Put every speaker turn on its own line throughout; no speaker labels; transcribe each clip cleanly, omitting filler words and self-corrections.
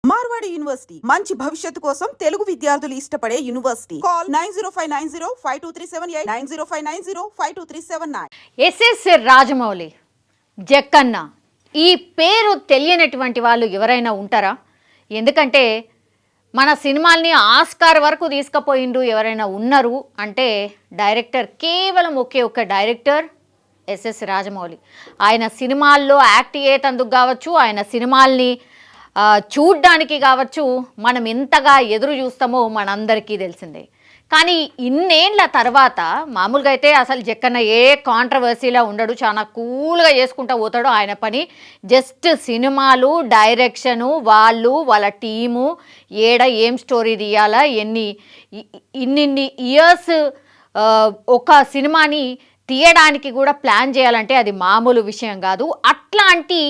Marwadi university మంచి భవిష్యత్తు కోసం తెలుగు విద్యార్థులు ఇష్టపడే university. Call 9059052378 9059052379.
SS Rajamouli, Jakkanna ఈ పేరు తెలియనటువంటి వాళ్ళు ఎవరైనా ఉంటారా? ఎందుకంటే మన సినిమాల్ని ఆస్కార్ వరకు తీసుకుపోయిండు ఎవరైనా ఉన్నారు అంటే డైరెక్టర్, కేవలం ఒకే ఒక్క డైరెక్టర్ ఎస్ఎస్ రాజమౌళి. ఆయన సినిమాల్లో యాక్ట్ అయ్యేందుకు కావచ్చు, ఆయన సినిమాల్ని చూడ్డానికి కావచ్చు, మనం ఎంతగా ఎదురు చూస్తామో మనందరికీ తెలిసిందే. కానీ ఇన్నేళ్ల తర్వాత మామూలుగా అయితే అసలు జక్కన్న ఏ కాంట్రవర్సీలో ఉండడు, చాలా కూల్గా చేసుకుంటూ పోతాడు ఆయన పని. జస్ట్ సినిమాలు, డైరెక్షను, వాళ్ళ టీము ఏం స్టోరీ తీయాలా, ఇన్నిన్ని ఇయర్స్ ఒక సినిమాని తీయడానికి కూడా ప్లాన్ చేయాలంటే అది మామూలు విషయం కాదు. అట్లాంటి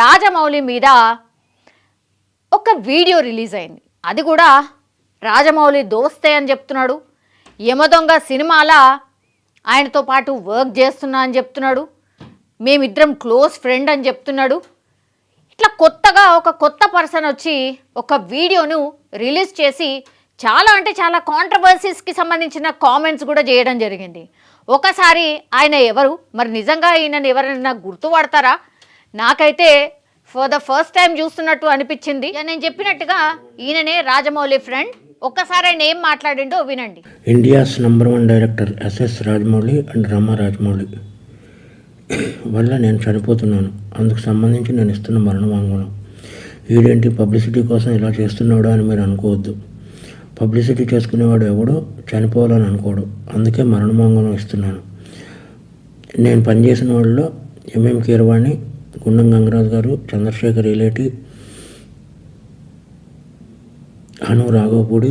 రాజమౌళి మీద ఒక వీడియో రిలీజ్ అయింది. అది కూడా రాజమౌళి దోస్తే అని చెప్తున్నాడు. యమదొంగ సినిమాల ఆయనతో పాటు వర్క్ చేస్తున్నా అని చెప్తున్నాడు. మేమిద్దరం క్లోజ్ ఫ్రెండ్ అని చెప్తున్నాడు. ఇట్లా కొత్తగా ఒక కొత్త పర్సన్ వచ్చి ఒక వీడియోను రిలీజ్ చేసి చాలా అంటే చాలా కాంట్రవర్సీస్కి సంబంధించిన కామెంట్స్ కూడా చేయడం జరిగింది. ఒకసారి ఆయన ఎవరు, మరి నిజంగా ఈయనని ఎవరైనా గుర్తుపడతారా? నాకైతే ఫర్ ద ఫస్ట్ టైం చూస్తున్నట్టు అనిపించింది. నేను చెప్పినట్టుగా ఈయననే రాజమౌళి ఫ్రెండ్. ఒక్కసారి ఆయన ఏం మాట్లాడిండో వినండి.
India's number 1 director SS Rajamouli and Rama Rajamouli వల్ల నేను చనిపోతున్నాను. అందుకు సంబంధించి నేను ఇస్తున్న మరణ వాంగ్మూలం. వీడేంటి పబ్లిసిటీ కోసం ఇలా చేస్తున్నాడు అని మీరు అనుకోవద్దు. పబ్లిసిటీ చేసుకునేవాడు ఎవడో చనిపోవాలని అనుకోడు. అందుకే మరణ వాంగ్మూలం ఇస్తున్నాను. నేను పనిచేసిన వాళ్ళలో MM Keeravani, Gundam Gangaraju garu, Chandrashekhar Yeleti, Hanu Raghavapudi,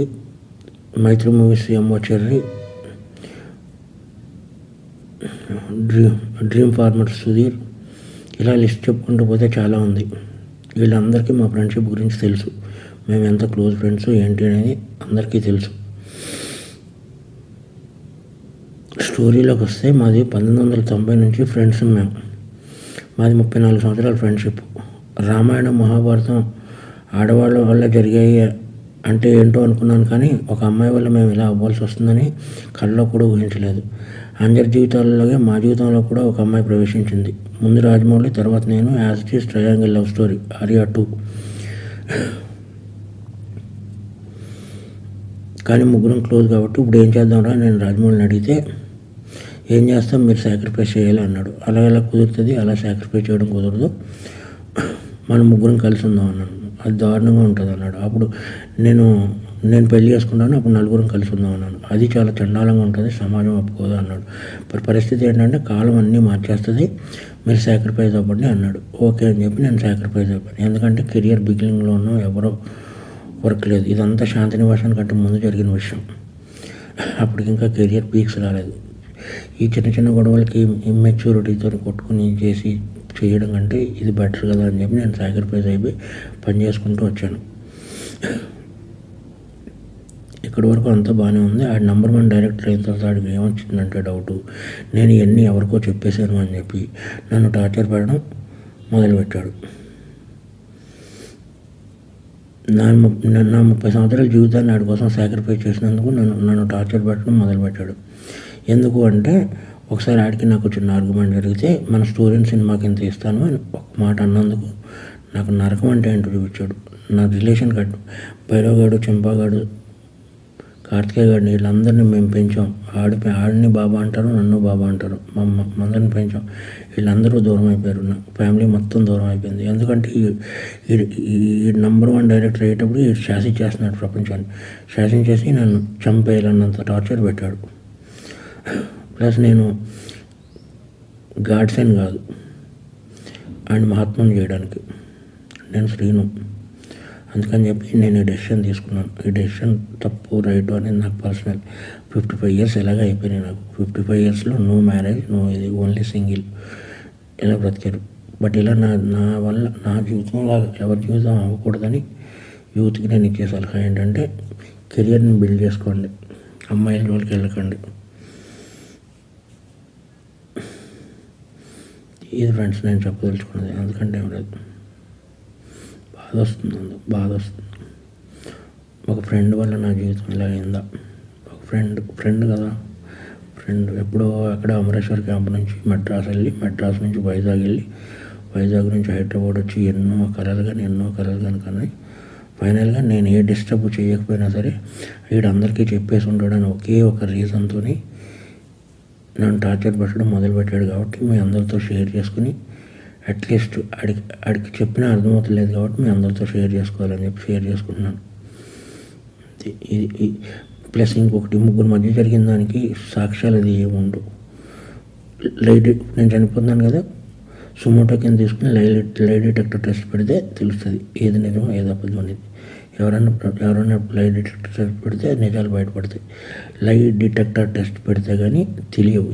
Mythri movies MO Cherry, dream farmer Sudheer, ఇలా లిస్ట్ చెప్పుకుంటూ పోతే చాలా ఉంది. వీళ్ళందరికీ మా ఫ్రెండ్షిప్ గురించి తెలుసు. మేము ఎంత క్లోజ్ ఫ్రెండ్స్ ఏంటి అనేది అందరికీ తెలుసు. స్టోరీలోకి వస్తే మాది 1990 నుంచి ఫ్రెండ్స్. మాది 34 సంవత్సరాల ఫ్రెండ్షిప్. రామాయణం, మహాభారతం ఆడవాళ్ళ వల్ల జరిగాయి అంటే ఏంటో అనుకున్నాను, కానీ ఒక అమ్మాయి వల్ల మేము ఇలా అవ్వాల్సి వస్తుందని కళ్ళలో కూడా ఊహించలేదు. అందరి జీవితాలలోనే మా జీవితంలో కూడా ఒక అమ్మాయి ప్రవేశించింది. ముందు రాజమౌళి, తర్వాత నేను. As it is triangle love story, Arya 2. కానీ ముగ్గురం క్లోజ్ కాబట్టి ఇప్పుడు ఏం చేద్దాంరా నేను రాజమౌళిని అడిగితే, ఏం చేస్తాం, మీరు సాక్రిఫైస్ చేయాలి అన్నాడు. అలా ఎలా కుదురుతుంది, అలా సాక్రిఫైస్ చేయడం కుదరదు, మనం ముగ్గురం కలిసి ఉందాం అన్నాను. అది దారుణంగా ఉంటుంది అన్నాడు. అప్పుడు నేను పెళ్లి చేసుకుంటాను, అప్పుడు నలుగురం కలిసి ఉందాం అన్నాను. అది చాలా చండాలంగా ఉంటుంది, సమాజం ఒప్పుకోదు అన్నాడు. పరిస్థితి ఏంటంటే కాలం అన్నీ మార్చేస్తుంది, మీరు సాక్రిఫైస్ అవ్వండి అన్నాడు. ఓకే అని చెప్పి నేను సాక్రిఫైస్ అయిపోయాను. ఎందుకంటే కెరియర్ బిగినింగ్లో ఉన్నాం, ఎవరో వర్క్ లేదు. ఇదంతా శాంతి నివాసం కంటే ముందు జరిగిన విషయం. అప్పటికి ఇంకా కెరియర్ పీక్స్ రాలేదు. ఈ చిన్న చిన్న గొడవలకి ఇమ్మెచ్యూరిటీతో కొట్టుకుని చేయడం కంటే ఇది బెటర్ కదా అని చెప్పి నేను సాక్రిఫైస్ అయిపోయి పని చేసుకుంటూ వచ్చాను. ఇక్కడి వరకు అంతా బాగానే ఉంది. ఆ నంబర్ 1 డైరెక్టర్ అయిన తర్వాత ఆడికి ఏమొచ్చిందంటే డౌటు, నేను ఇవన్నీ ఎవరికో చెప్పేశాను అని చెప్పి నన్ను టార్చర్ పెట్టడం మొదలుపెట్టాడు. నా 30 సంవత్సరాల జీవితాన్ని ఆడి కోసం సాక్రిఫైస్ చేసినందుకు నన్ను టార్చర్ పెట్టడం మొదలుపెట్టాడు. ఎందుకు అంటే ఒకసారి ఆడికి నాకు చిన్న ఆర్గ్యుమెంట్ జరిగితే మన స్టోరీని సినిమాకి ఎంత ఇస్తాను అని ఒక మాట అన్నందుకు నాకు నరకం అంటే ఏంటో చూపించాడు. నా రిలేషన్ కట్టు భైరవగాడు, చెంపాగాడు, కార్తికేయ గారిని వీళ్ళందరినీ మేము పెంచాం. ఆడిని బాబా అంటారు, నన్ను బాబా అంటారు. అందరిని పెంచాం. వీళ్ళందరూ దూరం అయిపోయారు. నా ఫ్యామిలీ మొత్తం దూరం అయిపోయింది. ఎందుకంటే ఈ నంబర్ 1 డైరెక్టర్ అయ్యేటప్పుడు ఈ శాసించేస్తున్నాడు ప్రపంచాన్ని. శాసించేసి నన్ను చంపేయాలన్నంత టార్చర్ పెట్టాడు. ప్లస్ నేను గాడ్సన్ కాదు, అండ్ మహాత్మను చేయడానికి నేను శ్రీను. అందుకని చెప్పి నేను ఈ డెసిషన్ తీసుకున్నాను. ఈ డెసిషన్ తప్పు రైట్ అనేది నాకు పర్సనల్. 55 ఇయర్స్ ఎలాగ అయిపోయినాయి నాకు. 55 ఇయర్స్లో నో మ్యారేజ్, నో ఇది, ఓన్లీ సింగిల్ ఇలా బ్రతికారు. బట్ ఇలా నా వల్ల నా జీవితంలో ఎవరి జీవితం అవ్వకూడదని యూత్కి నేను ఇచ్చే సలహా ఏంటంటే, కెరియర్ని బిల్డ్ చేసుకోండి, అమ్మాయిల జోలికి వెళ్ళకండి. ఇది ఫ్రెండ్స్ నేను చెప్పదలుచుకున్నది. అందుకంటే ఏం లేదు. బాధ వస్తుంది. ఒక ఫ్రెండ్ వల్ల నా జీవితం ఇలా అయిందా? ఒక ఫ్రెండ్ కదా, ఫ్రెండ్ ఎప్పుడో అక్కడ అమరేశ్వర్ క్యాంప్ నుంచి మెడ్రాస్ వెళ్ళి, మెడ్రాస్ నుంచి వైజాగ్ వెళ్ళి, వైజాగ్ నుంచి హైదరాబాద్ వచ్చి ఎన్నో కలలు కానీ ఫైనల్గా నేను ఏ డిస్టర్బ్ చేయకపోయినా సరే వీడందరికీ చెప్పేసి ఉంటాడని ఒకే ఒక రీజన్తో నన్ను టార్చర్ పెట్టడం మొదలుపెట్టాడు. కాబట్టి మీ అందరితో షేర్ చేసుకుని అట్లీస్ట్ ఆడికి చెప్పినా అర్థమవుతలేదు కాబట్టి మీ అందరితో షేర్ చేసుకోవాలని చెప్పి షేర్ చేసుకుంటున్నాను. ఇది ప్లస్ ఇంకొకటి, ముగ్గురు మధ్య జరిగిన దానికి సాక్ష్యాలు అది ఏముండవు. నేను చనిపోతున్నాను కదా, సుమోటో కింద తీసుకుని లై డిటెక్టర్ టెస్ట్ పెడితే తెలుస్తుంది ఏది నిజమో ఏది అబద్ధం అనేది. ఎవరైనా లై డిటెక్టర్ టెస్ట్ పెడితే నిజాలు బయటపడతాయి. లై డిటెక్టర్ టెస్ట్ పెడితే కానీ తెలియవు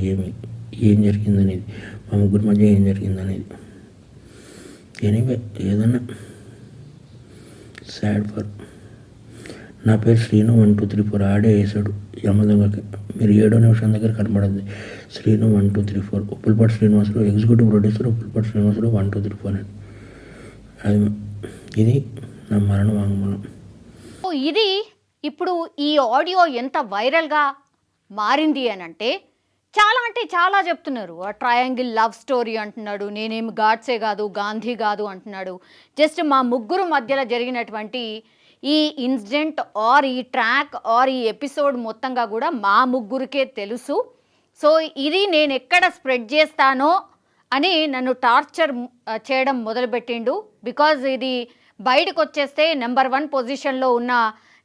ఏం జరిగిందనేది, మా ముగ్గురు మధ్య ఏం జరిగిందనేది. ఎనీవే ఏదన్నా సాడ్ ఫర్. నా పేరు శ్రీను 1234 ఆడే వేసాడు యమదొంగకి. మీరు 7వ నిమిషం దగ్గర కనబడింది శ్రీను 1234. ఉప్పులపాటి శ్రీనివాసరావు ఎగ్జిక్యూటివ్ ప్రొడ్యూసర్, ఉప్పులపాటి శ్రీనివాసరావు 1234 అని. ఇది నా మరణ వాంగ్మూలం.
ఇది ఇప్పుడు ఈ ఆడియో ఎంత వైరల్గా మారింది అని అంటే చాలా చెప్తున్నారు. ట్రయాంగిల్ లవ్ స్టోరీ అంటున్నాడు, నేనేమి గాడ్సే కాదు, గాంధీ కాదు అంటున్నాడు. జస్ట్ మా ముగ్గురు మధ్యలో జరిగినటువంటి ఈ ఇన్సిడెంట్ ఆర్ ఈ ట్రాక్ ఆర్ ఈ ఎపిసోడ్ మొత్తంగా కూడా మా ముగ్గురికే తెలుసు. సో ఇది నేను ఎక్కడ స్ప్రెడ్ చేస్తానో అని నన్ను టార్చర్ చేయడం మొదలుపెట్టిండు. బికాజ్ ఇది బయటకు వచ్చేస్తే నెంబర్ 1 పొజిషన్లో ఉన్న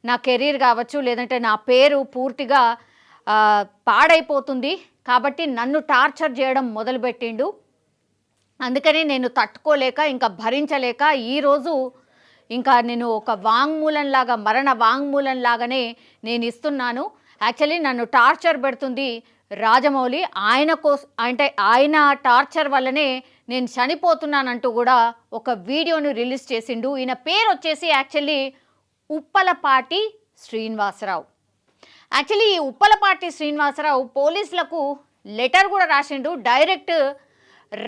నా కెరీర్ కావచ్చు, లేదంటే నా పేరు పూర్తిగా పాడైపోతుంది. కాబట్టి నన్ను టార్చర్ చేయడం మొదలుపెట్టిండు. అందుకని నేను తట్టుకోలేక, ఇంకా భరించలేక ఈరోజు ఇంకా నేను ఒక వాంగ్మూలంలాగా, మరణ వాంగ్మూలంలాగానే నేను ఇస్తున్నాను. యాక్చువల్లీ నన్ను టార్చర్ పెడుతుంది రాజమౌళి. ఆయన టార్చర్ వల్లనే నేను చనిపోతున్నానంటూ కూడా ఒక వీడియోను రిలీజ్ చేసిండు. ఈయన పేరు వచ్చేసి యాక్చువల్లీ ఉప్పలపాటి శ్రీనివాసరావు. యాక్చువల్లీ ఈ ఉప్పలపాటి శ్రీనివాసరావు పోలీసులకు లెటర్ కూడా రాసిండు. డైరెక్ట్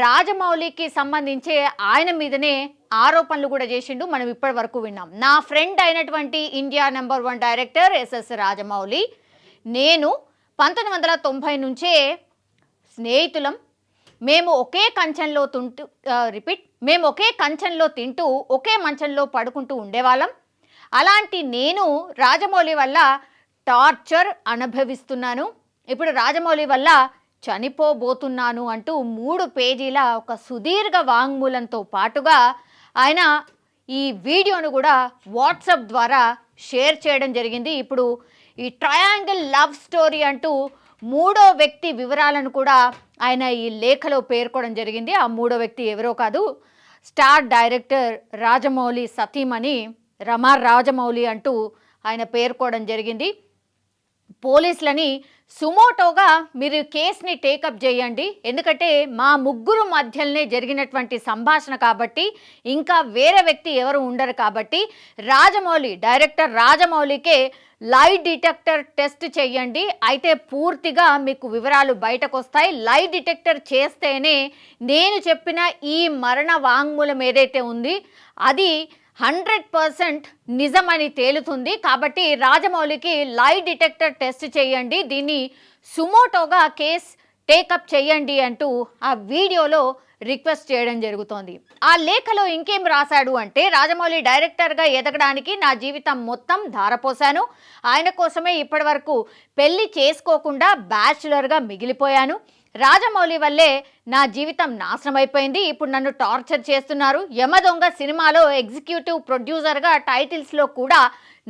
రాజమౌళికి సంబంధించే ఆయన మీదనే ఆరోపణలు కూడా చేసిండు. మనం ఇప్పటి వరకు విన్నాం. నా ఫ్రెండ్ అయినటువంటి India number 1 director SS Rajamouli, నేను 1990 నుంచే స్నేహితులం. మేము ఒకే కంచంలో తింటూ ఒకే మంచంలో పడుకుంటూ ఉండేవాళ్ళం. అలాంటి నేను రాజమౌళి వల్ల టార్చర్ అనుభవిస్తున్నాను. ఇప్పుడు రాజమౌళి వల్ల చనిపోబోతున్నాను అంటూ 3 పేజీల ఒక సుదీర్ఘ వాంగ్మూలంతో పాటుగా ఆయన ఈ వీడియోను కూడా వాట్సాప్ ద్వారా షేర్ చేయడం జరిగింది. ఇప్పుడు ఈ ట్రయాంగిల్ లవ్ స్టోరీ అంటూ 3వ వ్యక్తి వివరాలను కూడా ఆయన ఈ లేఖలో పేర్కొనడం జరిగింది. ఆ 3వ వ్యక్తి ఎవరో కాదు, స్టార్ డైరెక్టర్ రాజమౌళి సతీమణి రమా రాజమౌళి అంటూ ఆయన పేర్కోవడం జరిగింది. పోలీసులని సుమోటోగా మీరు కేసుని టేకప్ చేయండి, ఎందుకంటే మా ముగ్గురు మధ్యలోనే జరిగినటువంటి సంభాషణ కాబట్టి ఇంకా వేరే వ్యక్తి ఎవరు ఉండరు కాబట్టి డైరెక్టర్ రాజమౌళికే లై డిటెక్టర్ టెస్ట్ చేయండి. అయితే పూర్తిగా మీకు వివరాలు బయటకు వస్తాయి. లై డిటెక్టర్ చేస్తేనే నేను చెప్పిన ఈ మరణ వాంగ్మూలం ఏదైతే ఉంది అది 100% నిజమని తేలుతుంది. కాబట్టి రాజమౌళికి లై డిటెక్టర్ టెస్ట్ చేయండి, దీన్ని సుమోటోగా కేస్ టేకప్ చేయండి అంటూ ఆ వీడియోలో రిక్వెస్ట్ చేయడం జరుగుతోంది. ఆ లేఖలో ఇంకేం రాశాడు అంటే, రాజమౌళి డైరెక్టర్గా ఎదగడానికి నా జీవితం మొత్తం ధారపోశాను. ఆయన కోసమే ఇప్పటి వరకు పెళ్లి చేసుకోకుండా బ్యాచులర్గా మిగిలిపోయాను. రాజమౌళి వల్లే నా జీవితం నాశనం అయిపోయింది. ఇప్పుడు నన్ను టార్చర్ చేస్తున్నారు. యమదొంగ సినిమాలో ఎగ్జిక్యూటివ్ ప్రొడ్యూసర్గా టైటిల్స్లో కూడా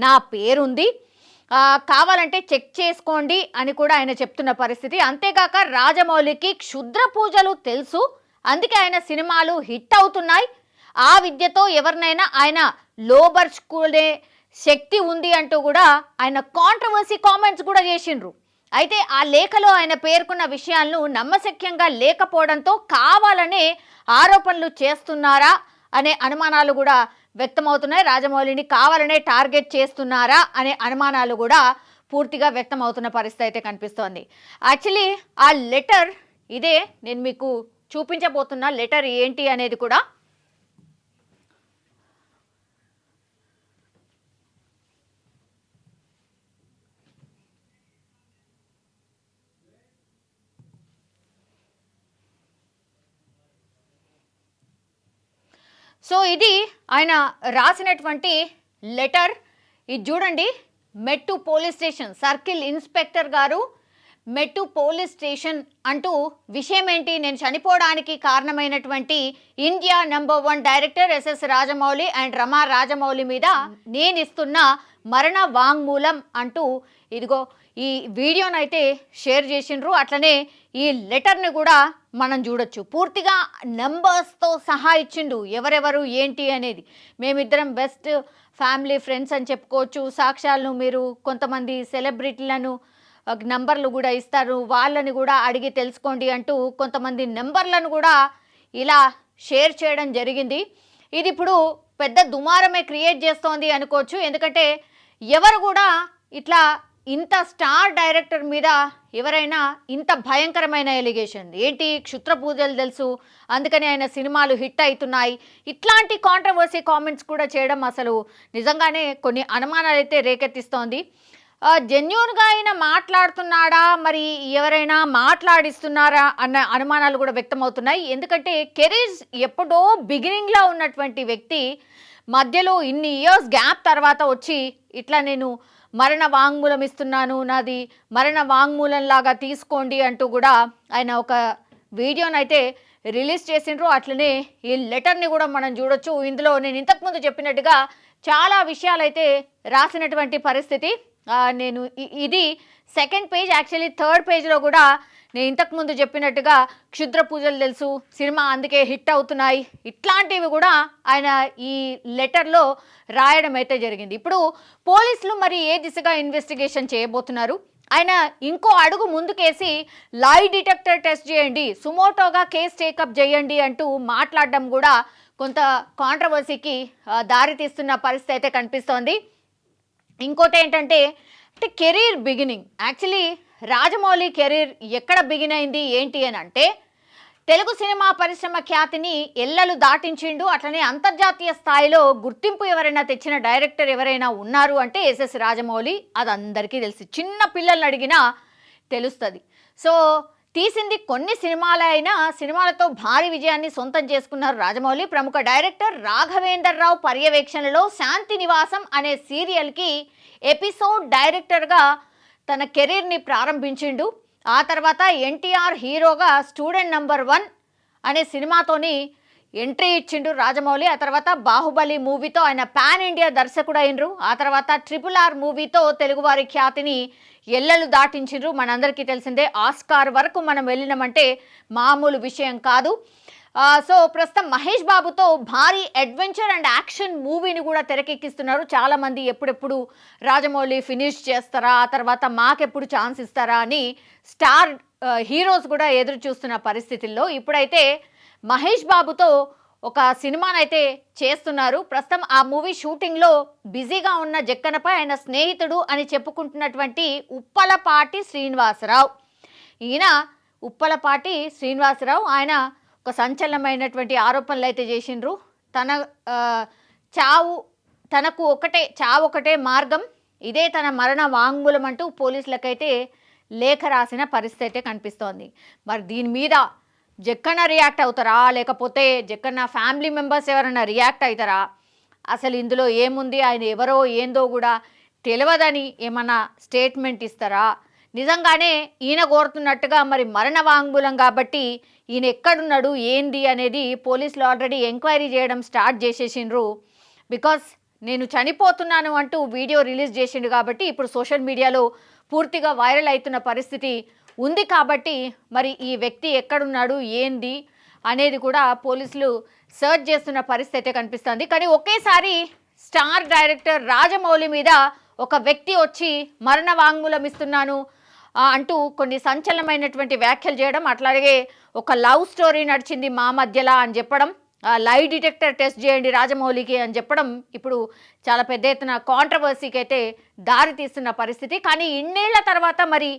నా పేరుంది, కావాలంటే చెక్ చేసుకోండి అని కూడా ఆయన చెప్తున్న పరిస్థితి. అంతేకాక రాజమౌళికి క్షుద్ర పూజలు తెలుసు, అందుకే ఆయన సినిమాలు హిట్ అవుతున్నాయి. ఆ విద్యతో ఎవరినైనా ఆయన లోబర్చుకునే శక్తి ఉంది అంటూ కూడా ఆయన కాంట్రవర్సీ కామెంట్స్ కూడా చేసిండ్రు. అయితే ఆ లేఖలో ఆయన పేర్కొన్న విషయాలను నమ్మశక్యంగా లేకపోవడంతో కావాలనే ఆరోపణలు చేస్తున్నారా అనే అనుమానాలు కూడా వ్యక్తమవుతున్నాయి. రాజమౌళిని కావాలనే టార్గెట్ చేస్తున్నారా అనే అనుమానాలు కూడా పూర్తిగా వ్యక్తమవుతున్న పరిస్థితి అయితే కనిపిస్తోంది. యాక్చువల్లీ ఆ లెటర్ ఇదే, నేను మీకు చూపించబోతున్న లెటర్ ఏంటి అనేది కూడా సో ఇది ఆయన రాసినటువంటి లెటర్. ఇది చూడండి, మెట్టు పోలీస్ స్టేషన్ సర్కిల్ ఇన్స్పెక్టర్ గారు, మెట్టు పోలీస్ స్టేషన్ అంటూ విషయం ఏంటి, నేను చనిపోవడానికి కారణమైనటువంటి India #1 director SS Rajamouli and Rama Rajamouli మీద నేను ఇస్తున్న మరణ వాంగ్మూలం అంటూ ఇదిగో ఈ వీడియోనైతే షేర్ చేసిండ్రు. అట్లనే ఈ లెటర్ని కూడా మనం చూడొచ్చు. పూర్తిగా నెంబర్స్తో సహా ఇచ్చిండు ఎవరెవరు ఏంటి అనేది. మేమిద్దరం బెస్ట్ ఫ్యామిలీ ఫ్రెండ్స్ అని చెప్పుకోవచ్చు. సాక్ష్యాలను మీరు కొంతమంది సెలబ్రిటీలను నంబర్లు కూడా ఇస్తారు, వాళ్ళని కూడా అడిగి తెలుసుకోండి అంటూ కొంతమంది నెంబర్లను కూడా ఇలా షేర్ చేయడం జరిగింది. ఇది ఇప్పుడు పెద్ద దుమారమే క్రియేట్ చేస్తోంది అనుకోవచ్చు. ఎందుకంటే ఎవరు కూడా ఇట్లా ఇంత స్టార్ డైరెక్టర్ మీద ఎవరైనా ఇంత భయంకరమైన ఎలిగేషన్ ఏంటి, క్షుద్ర పూజలు తెలుసు అందుకని ఆయన సినిమాలు హిట్ అవుతున్నాయి, ఇట్లాంటి కాంట్రవర్సీ కామెంట్స్ కూడా చేయడం అసలు నిజంగానే కొన్ని అనుమానాలు అయితే రేకెత్తిస్తోంది. జెన్యూన్గా ఆయన మాట్లాడుతున్నాడా, మరి ఎవరైనా మాట్లాడిస్తున్నారా అన్న అనుమానాలు కూడా వ్యక్తమవుతున్నాయి. ఎందుకంటే కెరీర్ ఎప్పుడో బిగినింగ్లో ఉన్నటువంటి వ్యక్తి మధ్యలో ఇన్ని ఇయర్స్ గ్యాప్ తర్వాత వచ్చి ఇట్లా నేను మరణ వాంగ్మూలం ఇస్తున్నాను, నాది మరణ వాంగ్మూలం లాగా తీసుకోండి అంటూ కూడా ఆయన ఒక వీడియోనైతే రిలీజ్ చేసిండ్రు. అట్లనే ఈ లెటర్ని కూడా మనం చూడొచ్చు. ఇందులో నేను ఇంతకుముందు చెప్పినట్టుగా చాలా విషయాలైతే రాసినటువంటి పరిస్థితి. నేను ఇది సెకండ్ పేజ్, యాక్చువల్లీ థర్డ్ పేజ్లో కూడా నేను ఇంతకుముందు చెప్పినట్టుగా క్షుద్ర పూజలు తెలుసు, సినిమా అందుకే హిట్ అవుతున్నాయి, ఇట్లాంటివి కూడా ఆయన ఈ లెటర్లో రాయడం అయితే జరిగింది. ఇప్పుడు పోలీసులు మరి ఏ దిశగా ఇన్వెస్టిగేషన్ చేయబోతున్నారు, ఆయన ఇంకో అడుగు ముందుకేసి లై డిటెక్టర్ టెస్ట్ చేయండి, సుమోటోగా కేసు టేకప్ చేయండి అంటూ మాట్లాడడం కూడా కొంత కాంట్రవర్సీకి దారితీస్తున్న పరిస్థితి అయితే కనిపిస్తోంది. ఇంకోటి ఏంటంటే career beginning, actually Rajamouli career ఎక్కడ బిగిన్ అయింది ఏంటి అని అంటే తెలుగు సినిమా పరిశ్రమ ఖ్యాతిని ఎల్లలు దాటించిండు. అట్లనే అంతర్జాతీయ స్థాయిలో గుర్తింపు ఎవరైనా తెచ్చిన డైరెక్టర్ ఎవరైనా ఉన్నారు అంటే ఎస్ఎస్ రాజమౌళి. అది అందరికీ తెలుసు, చిన్న పిల్లల్ని అడిగినా తెలుస్తుంది. సో తీసింది కొన్ని సినిమాలైనా సినిమాలతో భారీ విజయాన్ని సొంతం చేసుకున్నారు రాజమౌళి. ప్రముఖ డైరెక్టర్ రాఘవేందర్ రావు పర్యవేక్షణలో శాంతి నివాసం అనే సీరియల్కి ఎపిసోడ్ డైరెక్టర్గా తన కెరీర్ని ప్రారంభించిండు. ఆ తర్వాత ఎన్టీఆర్ హీరోగా స్టూడెంట్ #1 అనే సినిమాతోని ఎంట్రీ ఇచ్చిండు రాజమౌళి. ఆ తర్వాత బాహుబలి మూవీతో ఆయన పాన్ ఇండియా దర్శకుడు అయినరు. ఆ తర్వాత RRR మూవీతో తెలుగువారి ఖ్యాతిని ఎల్లలు దాటించిండ్రు. మనందరికీ తెలిసిందే, ఆస్కార్ వరకు మనం వెళ్ళినామంటే మామూలు విషయం కాదు. సో ప్రస్తుతం మహేష్ బాబుతో భారీ అడ్వెంచర్ అండ్ యాక్షన్ మూవీని కూడా తెరకెక్కిస్తున్నారు. చాలామంది ఎప్పుడెప్పుడు రాజమౌళి ఫినిష్ చేస్తారా, ఆ తర్వాత మాకెప్పుడు ఛాన్స్ ఇస్తారా అని స్టార్ హీరోస్ కూడా ఎదురు చూస్తున్న పరిస్థితుల్లో ఇప్పుడైతే మహేష్ బాబుతో ఒక సినిమానైతే చేస్తున్నారు. ప్రస్తుతం ఆ మూవీ షూటింగ్లో బిజీగా ఉన్న జక్కన్నపై ఆయన స్నేహితుడు అని చెప్పుకుంటున్నటువంటి ఉప్పలపాటి శ్రీనివాసరావు, ఈయన ఉప్పలపాటి శ్రీనివాసరావు ఆయన ఒక సంచలనమైనటువంటి ఆరోపణలు అయితే చేసిండ్రు. తనకు చావు ఒకటే మార్గం, ఇదే తన మరణ వాంగ్మూలం అంటూ పోలీసులకైతే లేఖ రాసిన పరిస్థితి అయితే కనిపిస్తోంది. మరి దీని మీద జక్కన్న రియాక్ట్ అవుతారా, లేకపోతే జక్కన్న ఫ్యామిలీ మెంబర్స్ ఎవరైనా రియాక్ట్ అవుతారా, అసలు ఇందులో ఏముంది, ఆయన ఎవరో ఏందో కూడా తెలియదని ఏమన్నా స్టేట్మెంట్ ఇస్తారా, నిజంగానే ఈయన కోరుతున్నట్టుగా మరి మరణ వాంగ్మూలం కాబట్టి ఈయన ఎక్కడున్నాడు ఏంది అనేది పోలీసులు ఆల్రెడీ ఎంక్వైరీ చేయడం స్టార్ట్ చేసేసిండ్రు. బికాస్ నేను చనిపోతున్నాను అంటూ వీడియో రిలీజ్ చేసిండు కాబట్టి ఇప్పుడు సోషల్ మీడియాలో పూర్తిగా వైరల్ అవుతున్న పరిస్థితి ఉంది. కాబట్టి మరి ఈ వ్యక్తి ఎక్కడున్నాడు ఏంది అనేది కూడా పోలీసులు సర్చ్ చేస్తున్న పరిస్థితి అయితే కనిపిస్తుంది. కానీ ఒకేసారి స్టార్ డైరెక్టర్ రాజమౌళి మీద ఒక వ్యక్తి వచ్చి మరణ వాంగ్మూలం ఇస్తున్నాను అంటూ కొన్ని సంచలనమైనటువంటి వ్యాఖ్యలు చేయడం, అట్లాగే ఒక లవ్ స్టోరీ నడిచింది మా మధ్యలో అని చెప్పడం, లై డిటెక్టర్ టెస్ట్ చేయండి రాజమౌళికి అని చెప్పడం ఇప్పుడు చాలా పెద్ద ఎత్తున కాంట్రవర్సీకి అయితే దారి తీస్తున్న పరిస్థితి. కానీ ఇన్నేళ్ల తర్వాత మరి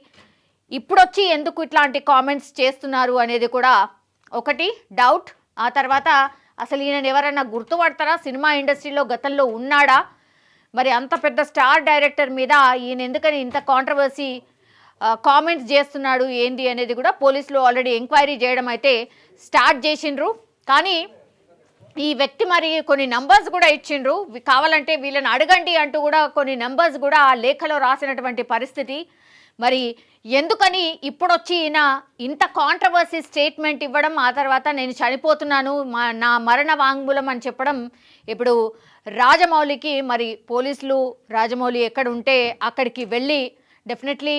ఇప్పుడొచ్చి ఎందుకు ఇట్లాంటి కామెంట్స్ చేస్తున్నారు అనేది కూడా ఒకటి డౌట్. ఆ తర్వాత అసలు ఈయన ఎవరైనా గుర్తుపడతారా, సినిమా ఇండస్ట్రీలో గతంలో ఉన్నాడా, మరి అంత పెద్ద స్టార్ డైరెక్టర్ మీద ఈయన ఎందుకని ఇంత కాంట్రవర్సీ కామెంట్స్ చేస్తున్నాడు ఏంది అనేది కూడా పోలీసులు ఆల్రెడీ ఎంక్వైరీ చేయడం అయితే స్టార్ట్ చేసిండ్రు. కానీ ఈ వ్యక్తి మరి కొన్ని నంబర్స్ కూడా ఇచ్చిండ్రు, కావాలంటే వీళ్ళని అడగండి అంటూ కూడా కొన్ని నంబర్స్ కూడా ఆ లేఖలో రాసినటువంటి పరిస్థితి. మరి ఎందుకని ఇప్పుడొచ్చి ఈయన ఇంత కాంట్రవర్సీ స్టేట్మెంట్ ఇవ్వడం, ఆ తర్వాత నేను చనిపోతున్నాను నా మరణ వాంగ్మూలం అని చెప్పడం, ఇప్పుడు రాజమౌళికి మరి పోలీసులు రాజమౌళి ఎక్కడ ఉంటే అక్కడికి వెళ్ళి డెఫినెట్లీ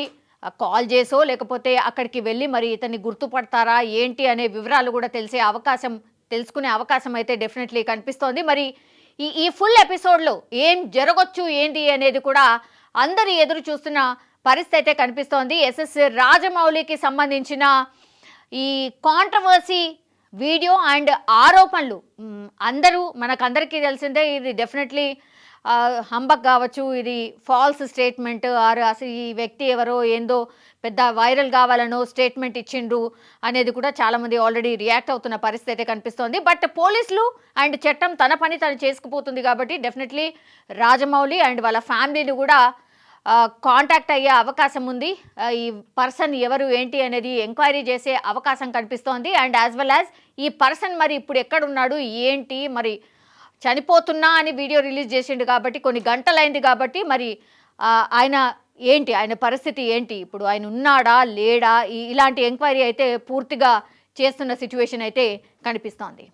కాల్ చేసో లేకపోతే అక్కడికి వెళ్ళి మరి ఇతన్ని గుర్తుపడతారా ఏంటి అనే వివరాలు కూడా తెలుసుకునే అవకాశం అయితే డెఫినెట్లీ కనిపిస్తోంది. మరి ఈ ఫుల్ ఎపిసోడ్లో ఏం జరగొచ్చు ఏంటి అనేది కూడా అందరు ఎదురు చూస్తున్న పరిస్థితి అయితే కనిపిస్తోంది. ఎస్ఎస్ రాజమౌళికి సంబంధించిన ఈ కాంట్రవర్సీ వీడియో అండ్ ఆరోపణలు మనకందరికీ తెలిసిందే. ఇది డెఫినెట్లీ హంబక్ కావచ్చు, ఇది ఫాల్స్ స్టేట్మెంట్, అసలు ఈ వ్యక్తి ఎవరో ఏందో పెద్ద వైరల్ కావాలనో స్టేట్మెంట్ ఇచ్చిండ్రు అనేది కూడా చాలామంది ఆల్రెడీ రియాక్ట్ అవుతున్న పరిస్థితి అయితే కనిపిస్తోంది. బట్ పోలీసులు అండ్ చట్టం తన పని తను చేసుకుపోతుంది కాబట్టి డెఫినెట్లీ రాజమౌళి అండ్ వాళ్ళ ఫ్యామిలీని కూడా కాంటాక్ట్ అయ్యే అవకాశం ఉంది. ఈ పర్సన్ ఎవరు ఏంటి అనేది ఎంక్వైరీ చేసే అవకాశం కనిపిస్తోంది. అండ్ యాజ్ వెల్ యాజ్ ఈ పర్సన్ మరి ఇప్పుడు ఎక్కడున్నాడు ఏంటి, మరి చనిపోతున్నా అని వీడియో రిలీజ్ చేసిండు కాబట్టి కొన్ని గంటలైంది కాబట్టి మరి ఆయన పరిస్థితి ఏంటి, ఇప్పుడు ఆయన ఉన్నాడా లేడా, ఇలాంటి ఎంక్వైరీ అయితే పూర్తిగా చేస్తున్న సిచ్యువేషన్ అయితే కనిపిస్తోంది.